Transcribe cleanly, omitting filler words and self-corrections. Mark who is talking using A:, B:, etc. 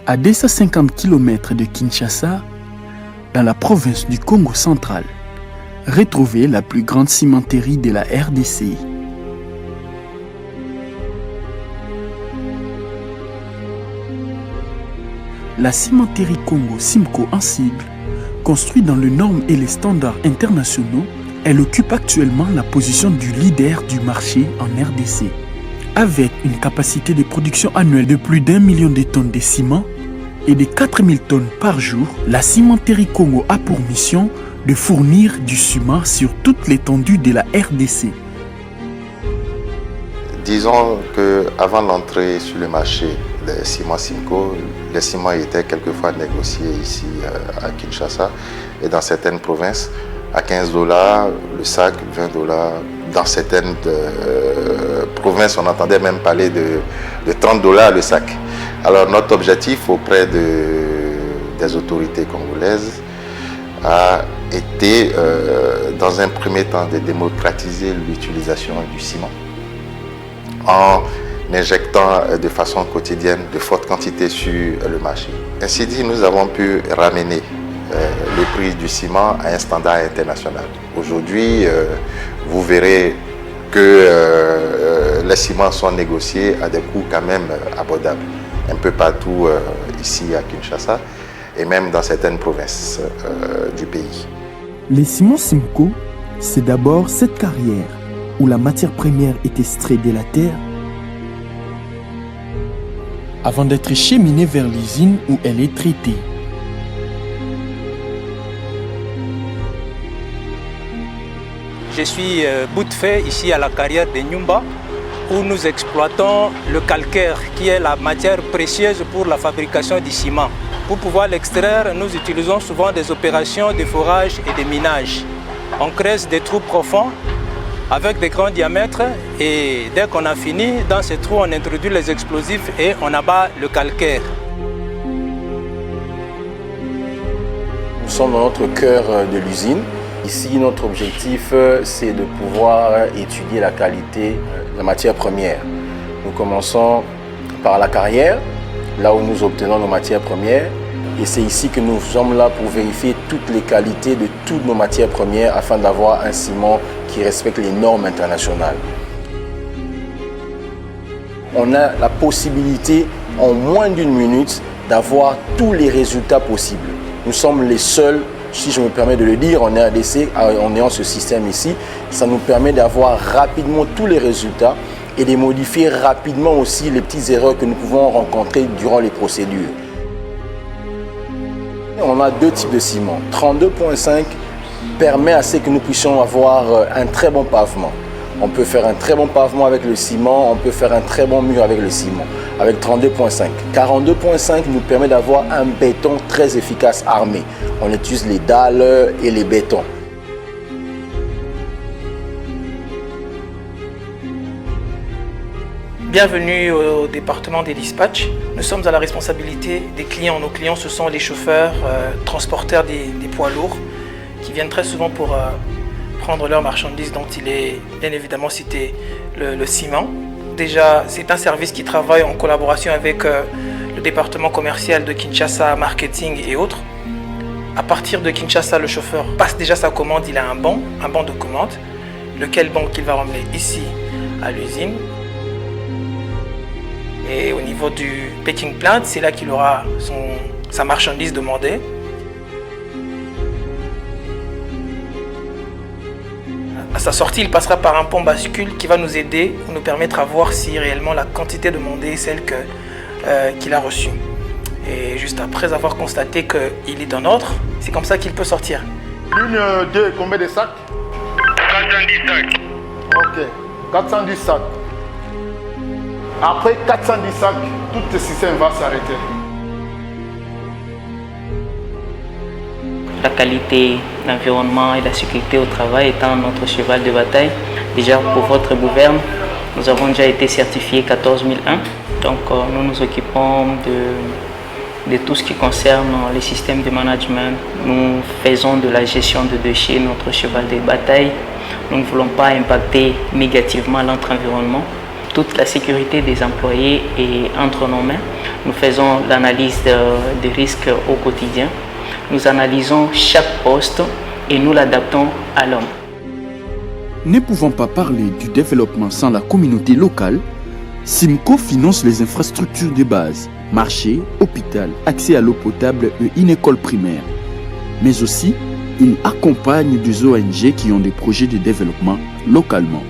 A: À 250 km de Kinshasa, dans la province du Congo central, retrouvez la plus grande cimenterie de la RDC. La cimenterie Congo Simco en sigle, construite dans les normes et les standards internationaux, elle occupe actuellement la position du leader du marché en RDC. Avec une capacité de production annuelle de plus d'1 million de tonnes de ciment et de 4000 tonnes par jour, la cimenterie Congo a pour mission de fournir du ciment sur toute l'étendue de la RDC.
B: Disons qu'avant l'entrée sur le marché des ciments Simco, les ciments étaient quelquefois négociés ici à Kinshasa et dans certaines provinces à 15 $, le sac, 20 $. Dans certaines provinces, on entendait même parler de 30 $ le sac. Alors notre objectif auprès des autorités congolaises a été, dans un premier temps, de démocratiser l'utilisation du ciment en injectant de façon quotidienne de fortes quantités sur le marché. Ainsi dit, nous avons pu ramener le prix du ciment à un standard international. Aujourd'hui, vous verrez que les ciments sont négociés à des coûts quand même abordables, un peu partout ici à Kinshasa et même dans certaines provinces du pays.
A: Les ciments Simco, c'est d'abord cette carrière où la matière première est extraite de la terre avant d'être cheminée vers l'usine où elle est traitée.
C: Je suis bout de fait ici à la carrière de Nyumba où nous exploitons le calcaire qui est la matière précieuse pour la fabrication du ciment. Pour pouvoir l'extraire, nous utilisons souvent des opérations de forage et de minage. On creuse des trous profonds avec des grands diamètres et dès qu'on a fini, dans ces trous, on introduit les explosifs et on abat le calcaire.
D: Nous sommes dans notre cœur de l'usine. Ici, notre objectif, c'est de pouvoir étudier la qualité de la matière première. Nous commençons par la carrière, là où nous obtenons nos matières premières. Et c'est ici que nous sommes là pour vérifier toutes les qualités de toutes nos matières premières afin d'avoir un ciment qui respecte les normes internationales. On a la possibilité, en moins d'1 minute, d'avoir tous les résultats possibles. Nous sommes les seuls, si je me permets de le dire, en RDC, en ayant ce système ici, ça nous permet d'avoir rapidement tous les résultats et de modifier rapidement aussi les petites erreurs que nous pouvons rencontrer durant les procédures. On a deux types de ciment. 32.5 permet à ce que nous puissions avoir un très bon pavement. On peut faire un très bon pavement avec le ciment, on peut faire un très bon mur avec le ciment, avec 32.5. 42.5 nous permet d'avoir un béton très efficace armé. On utilise les dalles et les bétons.
E: Bienvenue au département des dispatchs. Nous sommes à la responsabilité des clients. Nos clients, ce sont les chauffeurs, transporteurs des poids lourds qui viennent très souvent pour prendre leurs marchandises dont il est bien évidemment cité le ciment. Déjà, c'est un service qui travaille en collaboration avec le département commercial de Kinshasa, marketing et autres. À partir de Kinshasa, le chauffeur passe déjà sa commande, il a un banc de commande, lequel banc qu'il va ramener ici à l'usine. Et au niveau du packing plant, c'est là qu'il aura sa marchandise demandée. À sa sortie, il passera par un pont bascule qui va nous aider ou nous permettre à voir si réellement la quantité demandée est celle qu'il a reçue. Et juste après avoir constaté qu'il est en ordre, c'est comme ça qu'il peut sortir.
F: L'une, deux, combien de sacs?
G: 410 sacs.
F: Ok, 410 sacs. Après 410 sacs, tout le système va s'arrêter.
H: La qualité, l'environnement et la sécurité au travail étant notre cheval de bataille. Déjà pour votre gouverne, nous avons déjà été certifiés 14001. Donc nous nous occupons de tout ce qui concerne les systèmes de management. Nous faisons de la gestion de déchets notre cheval de bataille. Nous ne voulons pas impacter négativement notre environnement. toute la sécurité des employés est entre nos mains. Nous faisons l'analyse des risques au quotidien. Nous analysons chaque poste et nous l'adaptons à l'homme.
A: Ne pouvant pas parler du développement sans la communauté locale, Simco finance les infrastructures de base, marché, hôpital, accès à l'eau potable et une école primaire. Mais aussi, il accompagne des ONG qui ont des projets de développement localement.